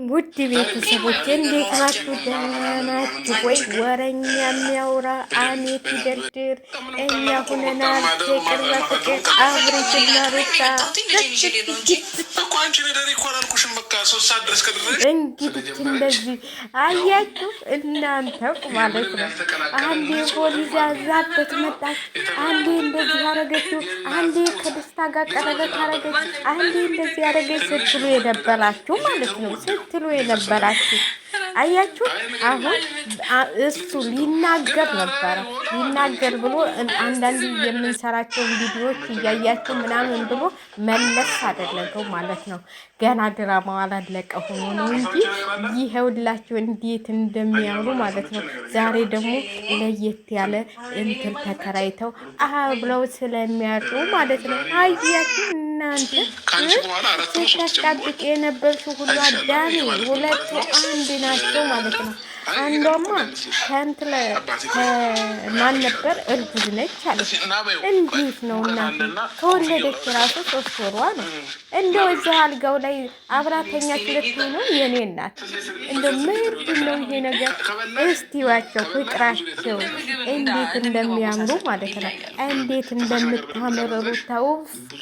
ውድ ቤተሰቦች እንዴት ናችሁ? ደህና ናችሁ ወይ? ወረኛ የሚያወራ አሜት ይደርድር። እኛ ሁነናል ፍቅር በፍቅር አብሬሽና ሩታ እንግዲህ እንደዚህ አያችሁ እናንተው ማለት ነው። አንዴ ፖሊስ ያዛበት መጣች፣ አንዴ እንደዚህ ያረገችው፣ አንዴ ከደስታ ጋር ቀረበት ያረገች፣ አንዴ እንደዚህ ያረገች ስትሉ የነበራችሁ ማለት ነው። ስትሉ የነበራችሁ አያችሁ። አሁን እሱ ሊናገር ነበረ ሊናገር ብሎ አንዳንድ የምንሰራቸውን ቪዲዮዎች እያያችሁ ምናምን ብሎ መለስ አደረገው ማለት ነው። ገና ድራማው አላለቀ ሆኖ ነው እንጂ ይሄውላችሁ እንዴት እንደሚያምሩ ማለት ነው። ዛሬ ደግሞ ለየት ያለ እንትን ተከራይተው ብለው ስለሚያጡ ማለት ነው። አያችሁ እናንተ ስታስጣብቅ የነበርሽው ሁሉ አዳሚ ሁለቱ አንድ ናቸው ማለት ነው። አንዷማ ማን ነበር እርጉዝ ነች አለች። እንዴት ነው እናቴ ከወለደች ራሱ 3 ወሯ ነው። እንደው እዛው አልጋው ላይ አብራተኛች ልትሆን ነው የኔ እናት። እንደው ምንድን ነው ይሄ ነገር? እስቲዋቸው ፍቅራቸው እንዴት እንደሚያምሩ ማለት ነው። እንዴት እንደምታምር ሩታው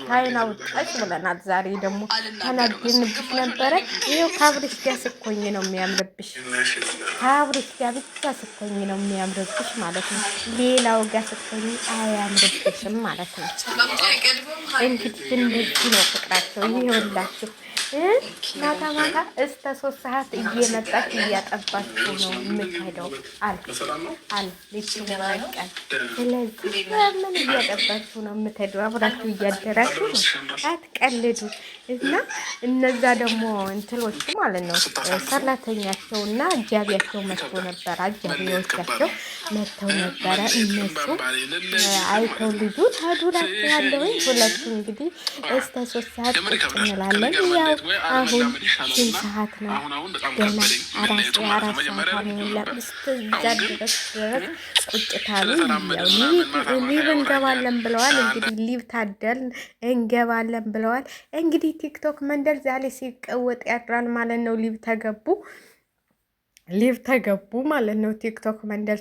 ታይናው ጠቅ ብለናል። ዛሬ ደግሞ ተናግንብሽ ነበረ። ይኸው ካብርሽ ጋር ስኮኝ ነው የሚያምርብሽ። ካብርሽ ጋር ብቻ ስኮኝ ነው የሚያምርብሽ ማለት ነው። ሌላው ጋር ስኮኝ አያምርብሽም ማለት ነው። እንግዲህ እንደዚህ ነው ፍቅራቸው። ይኸውላችሁ ማታ ማታ እስከ 3 ሰዓት እየመጣች እያጠባችሁ ነው የምትሄደው አለ ልትወቀል። ስለዚህ ምን እያጠባችሁ ነው የምትሄደው? አብራችሁ እያደራችሁ ነው። አትቀልዱ። እና እነዛ ደግሞ እንትሎቹ ማለት ነው ሰራተኛቸው እና አጃቢያቸው መጥቶ ነበረ። አጃቢዎቻቸው መጥተው ነበረ። እነሱ አይተው ልጁ ታዱራቸው ያለውኝ ሁለቱ እንግዲህ እስከ 3 ሰዓት ቁጭ እንላለን። ያው አሁን 3 ሰዓት ነው ገና አራት ሰዓት አሞላ። እስከዛ ድረስ ቁጭ ካሉ ያው ሊብ እንገባለን ብለዋል። እንግዲህ ሊብ ታደል እንገባለን ብለዋል። እንግዲህ ቲክቶክ መንደር ዛሬ ሲቀወጥ ያድራል ማለት ነው። ሊቭ ተገቡ ማለት ነው። ቲክቶክ መንደር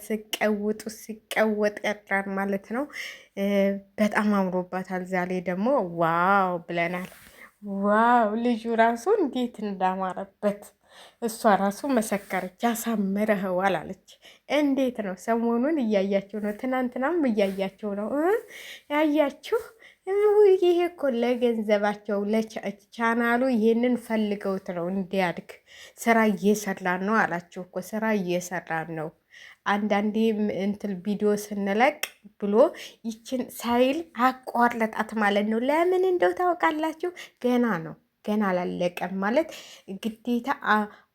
ሲቀወጥ ያድራል ማለት ነው። በጣም አምሮባታል። ዛሬ ደግሞ ዋው ብለናል። ዋው ልጁ ራሱ እንዴት እንዳማረበት እሷ ራሱ መሰከረች። ያሳምረኸዋል አለች። እንዴት ነው? ሰሞኑን እያያቸው ነው። ትናንትናም እያያቸው ነው። ያያችሁ ይሄ እኮ ለገንዘባቸው ለቻናሉ ይሄንን ፈልገውት ነው እንዲያድግ። ስራ እየሰራን ነው አላችሁ እኮ ስራ እየሰራን ነው። አንዳንዴ እንትን ቪዲዮ ስንለቅ ብሎ ይችን ሳይል አቋርለጣት ማለት ነው። ለምን እንደው ታውቃላችሁ? ገና አላለቀም ማለት ግዴታ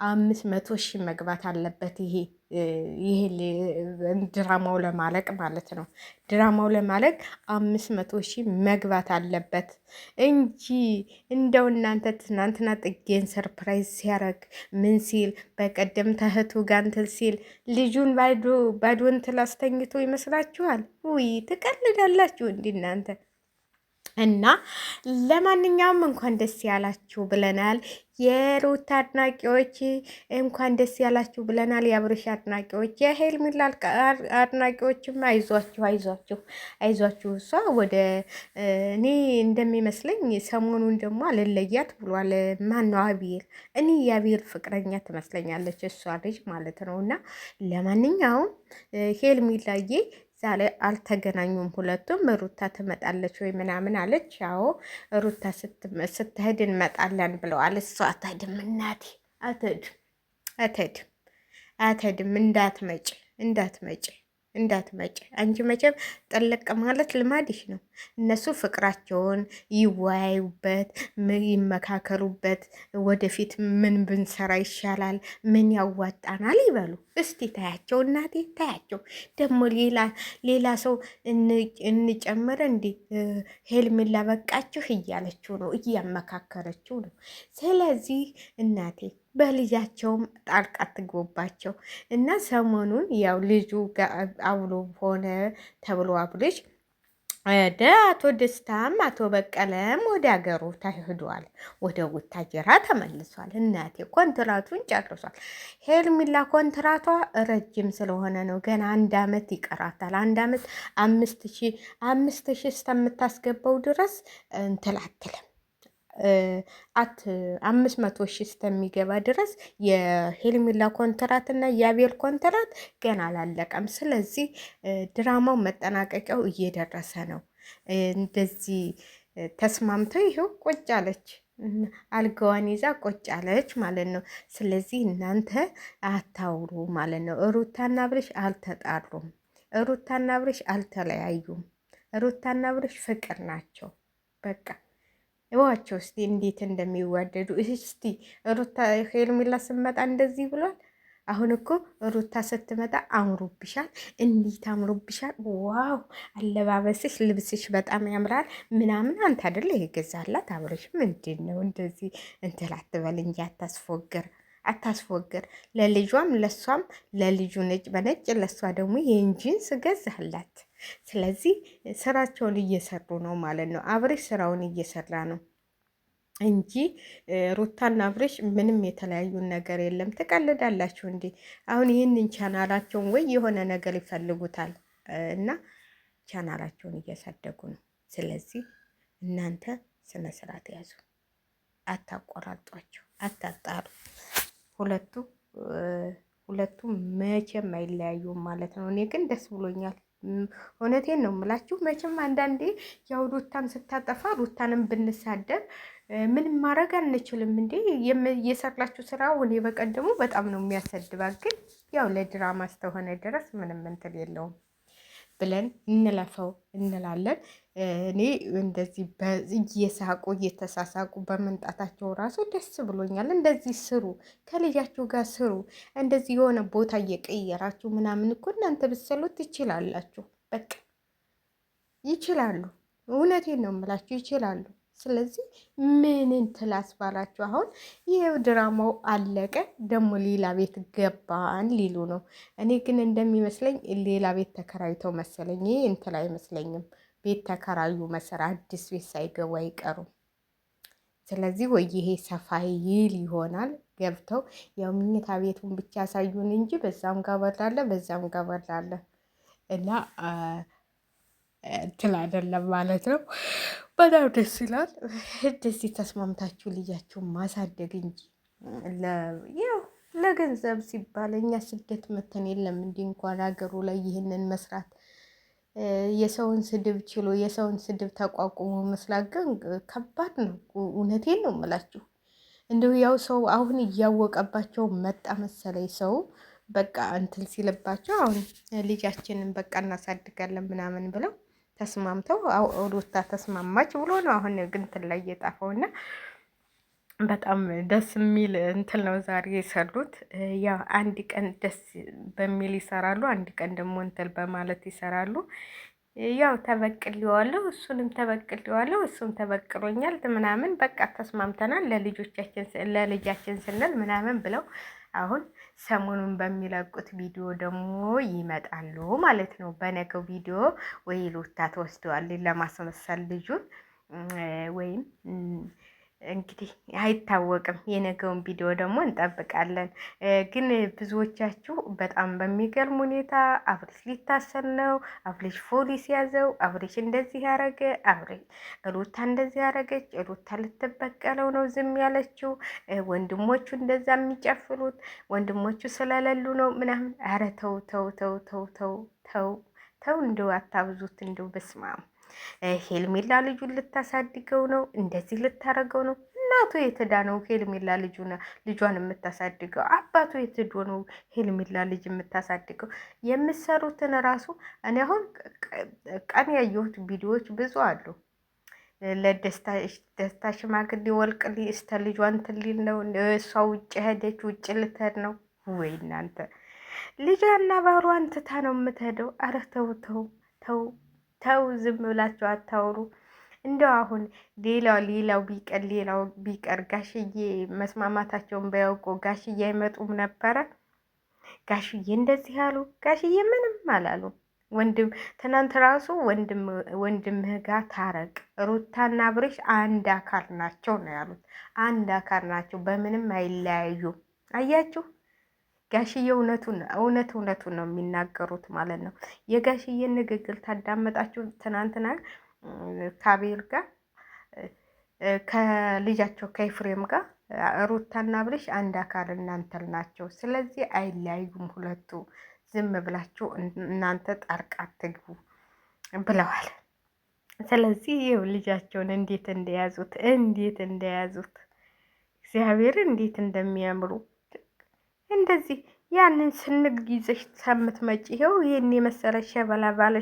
500,000 መግባት አለበት። ይሄ ድራማው ለማለቅ ማለት ነው። ድራማው ለማለቅ 500,000 መግባት አለበት እንጂ እንደው እናንተ ትናንትና ጥጌን ሰርፕራይዝ ሲያረግ ምን ሲል በቀደም ተህቱ ጋር እንትን ሲል ልጁን ባዶ እንትን አስተኝቶ ይመስላችኋል? ውይ ትቀልዳላችሁ እንዲህ እናንተ። እና ለማንኛውም እንኳን ደስ ያላችሁ ብለናል። የሩታ አድናቂዎች እንኳን ደስ ያላችሁ ብለናል። የአብርሽ አድናቂዎች፣ የሄርሜላ አድናቂዎችም አይዟችሁ። እሷ ወደ እኔ እንደሚመስለኝ ሰሞኑን ደግሞ አልለያት ብሏል። ማነው አቤል? እኔ የአቤል ፍቅረኛ ትመስለኛለች እሷ ልጅ ማለት ነው። እና ለማንኛውም ሄርሜላዬ ዛሬ አልተገናኙም ሁለቱም። ሩታ ትመጣለች ወይ ምናምን አለች። ያው ሩታ ስትሄድ እንመጣለን ብለዋል። እሷ አትሄድም እናቴ አትሄድም። እንዳትመጭ አንቺ መቼም ጠለቅ ማለት ልማድሽ ነው። እነሱ ፍቅራቸውን ይወያዩበት፣ ይመካከሩበት፣ ወደፊት ምን ብንሰራ ይሻላል፣ ምን ያዋጣናል ይበሉ። እስቲ ታያቸው እናቴ ታያቸው። ደግሞ ሌላ ሰው እንጨምር እንዲ ሄርሜላ በቃችሁ እያለችው ነው፣ እያመካከረችው ነው። ስለዚህ እናቴ በልጃቸውም ጣልቃ ትጎባቸው እና ሰሞኑን ያው ልጁ አብሎ ሆነ ተብሎ አብልጅ አቶ ደስታም አቶ በቀለም ወደ ሀገሩ ተሄዷል። ወደ ቡታጀራ ተመልሷል። እናቴ ኮንትራቱን ጨርሷል። ሄርሜላ ኮንትራቷ ረጅም ስለሆነ ነው። ገና 1 አመት ይቀራታል። 1 አመት 5,000 እስከምታስገባው ድረስ እንትን አትልም። 500,000 እስከሚገባ ድረስ የሄርሜላ ኮንትራት እና የአቤል ኮንትራት ገና አላለቀም። ስለዚህ ድራማው መጠናቀቂያው እየደረሰ ነው። እንደዚህ ተስማምተው ይኸው ቁጭ አለች፣ አልጋዋን ይዛ ቁጭ አለች ማለት ነው። ስለዚህ እናንተ አታውሩ ማለት ነው። ሩታና አብርሽ አልተጣሩም። ሩታና አብርሽ አልተለያዩም። ሩታና አብርሽ ፍቅር ናቸው። በቃ እዋቸው እስቲ እንዴት እንደሚዋደዱ። እስቲ ሩታ ሄርሜላ ስትመጣ እንደዚህ ብሏል። አሁን እኮ ሩታ ስትመጣ አምሮብሻል፣ እንዴት አምሮብሻል፣ ዋው አለባበስሽ፣ ልብስሽ በጣም ያምራል ምናምን። አንተ አይደለ የገዛላት? አብረሽ ምንድን ነው እንደዚህ እንትን አትበል እንጂ አታስፎግር። ለልጇም ለሷም፣ ለልጁ ነጭ በነጭ ለሷ ደግሞ የእንጂንስ ገዛላት። ስለዚህ ስራቸውን እየሰሩ ነው ማለት ነው። አብሬሽ ስራውን እየሰራ ነው እንጂ ሩታና አብሬሽ ምንም የተለያዩን ነገር የለም። ትቀልዳላችሁ እንዴ? አሁን ይህንን ቻናላቸውን ወይ የሆነ ነገር ይፈልጉታል እና ቻናላቸውን እያሳደጉ ነው። ስለዚህ እናንተ ስነ ስርዓት ያዙ፣ አታቆራጧቸው፣ አታጣሩ። ሁለቱም መቼም አይለያዩም ማለት ነው። እኔ ግን ደስ ብሎኛል። እውነቴን ነው የምላችሁ። መቼም አንዳንዴ ያው ሩታን ስታጠፋ ሩታንም ብንሳደብ ምንም ማድረግ አንችልም። እንዴ የሰራችሁ ስራ እኔ በቀደሙ በጣም ነው የሚያሰድባት፣ ግን ያው ለድራማ እስከሆነ ድረስ ምንም እንትን የለውም ብለን እንለፈው እንላለን። እኔ እንደዚህ እየሳቁ እየተሳሳቁ በመምጣታቸው ራሱ ደስ ብሎኛል። እንደዚህ ስሩ፣ ከልጃችሁ ጋር ስሩ። እንደዚህ የሆነ ቦታ እየቀየራችሁ ምናምን እኮ እናንተ ብትሰሉት ትችላላችሁ። በቃ ይችላሉ። እውነቴን ነው የምላችሁ ይችላሉ። ስለዚህ ምንን ትላስባላችሁ? አሁን ይሄው ድራማው አለቀ፣ ደግሞ ሌላ ቤት ገባን ሊሉ ነው። እኔ ግን እንደሚመስለኝ ሌላ ቤት ተከራይተው መሰለኝ። ይሄ እንትን አይመስለኝም። ቤት ተከራዩ መሰራ አዲስ ቤት ሳይገቡ አይቀሩም። ስለዚህ ወይ ይሄ ሰፋ ይል ይሆናል ገብተው ያው ምኝታ ቤቱን ብቻ ያሳዩን እንጂ በዛም ጋር በራለ በዛም ጋር በራለ እና እንትን አይደለም ማለት ነው። በጣም ደስ ይላል። እንደዚህ ተስማምታችሁ ልጃችሁን ማሳደግ እንጂ ያው ለገንዘብ ሲባል እኛ ስደት መተን የለም እንዲህ እንኳን ሀገሩ ላይ ይህንን መስራት የሰውን ስድብ ችሎ የሰውን ስድብ ተቋቁሞ መስላት ግን ከባድ ነው። እውነቴን ነው የምላችሁ። እንደው ያው ሰው አሁን እያወቀባቸው መጣ መሰለኝ። ሰው በቃ እንትን ሲልባቸው አሁን ልጃችንን በቃ እናሳድጋለን ምናምን ብለው ተስማምተው ሩታ ተስማማች ብሎ ነው አሁን ግን እንትን ላይ እየጣፈውና በጣም ደስ የሚል እንትን ነው ዛሬ የሰሩት። ያው አንድ ቀን ደስ በሚል ይሰራሉ፣ አንድ ቀን ደግሞ እንትን በማለት ይሰራሉ። ያው ተበቅሌዋለሁ፣ እሱንም ተበቅሌዋለሁ፣ እሱም ተበቅሎኛል ምናምን በቃ ተስማምተናል ለልጃችን ስንል ምናምን ብለው አሁን ሰሞኑን በሚለቁት ቪዲዮ ደግሞ ይመጣሉ ማለት ነው። በነገው ቪዲዮ ወይ ሩታ ተወስደዋል ለማስመሰል ልጁን ወይም እንግዲህ አይታወቅም። የነገውን ቪዲዮ ደግሞ እንጠብቃለን። ግን ብዙዎቻችሁ በጣም በሚገርም ሁኔታ አብሬሽ ሊታሰር ነው፣ አብሬሽ ፖሊስ ያዘው፣ አብሬሽ እንደዚህ ያረገ፣ አብሬሽ ሩታ እንደዚህ ያረገች፣ ሩታ ልትበቀለው ነው ዝም ያለችው፣ ወንድሞቹ እንደዛ የሚጨፍሩት ወንድሞቹ ስለሌሉ ነው ምናምን። ኧረ ተው ተው ተው ተው ተው ተው ተው፣ እንደው አታብዙት። እንደው በስማም ሄርሜላ ልጁን ልታሳድገው ነው፣ እንደዚህ ልታረገው ነው። እናቱ የትዳ ነው ሄርሜላ ልጇን የምታሳድገው? አባቱ የትዶ ነው ሄርሜላ ልጅ የምታሳድገው? የምሰሩትን ራሱ እኔ አሁን ቀን ያየሁት ቪዲዮዎች ብዙ አሉ። ለደስታ ሽማግሌ ወልቅ እስተ ልጇን ትሊል ነው። እሷ ውጭ ሄደች፣ ውጭ ልትሄድ ነው ወይ እናንተ? ልጇና ባሯን ትታ ነው የምትሄደው። አረ ተው ተው ተው ተው፣ ዝም ብላችሁ አታውሩ። እንደው አሁን ሌላው ቢቀር ጋሽዬ መስማማታቸውን ባያውቁ ጋሽዬ አይመጡም ነበረ። ጋሽዬ እንደዚህ አሉ፣ ጋሽዬ ምንም አላሉ። ወንድም ትናንት ራሱ ወንድምህ ጋር ታረቅ፣ ሩታና ብርሽ አንድ አካል ናቸው ነው ያሉት። አንድ አካል ናቸው፣ በምንም አይለያዩም። አያችሁ ጋሽዬ እውነቱን ነው የሚናገሩት ማለት ነው። የጋሽዬን ንግግር ታዳመጣችሁ ትናንትና ከአቤል ጋር ከልጃቸው ከኤፍሬም ጋር ሩታና ብርሽ አንድ አካል እናንተ ናቸው። ስለዚህ አይለያዩም ሁለቱ። ዝም ብላችሁ እናንተ ጣልቃ አትግቡ ብለዋል። ስለዚህ ይኸው ልጃቸውን እንዴት እንደያዙት እግዚአብሔር እንዴት እንደሚያምሩ እንደዚህ ያንን ስንግ ይዘሽ ከምትመጪ ይኸው ይህን የመሰለ ሸበላ ባለሽ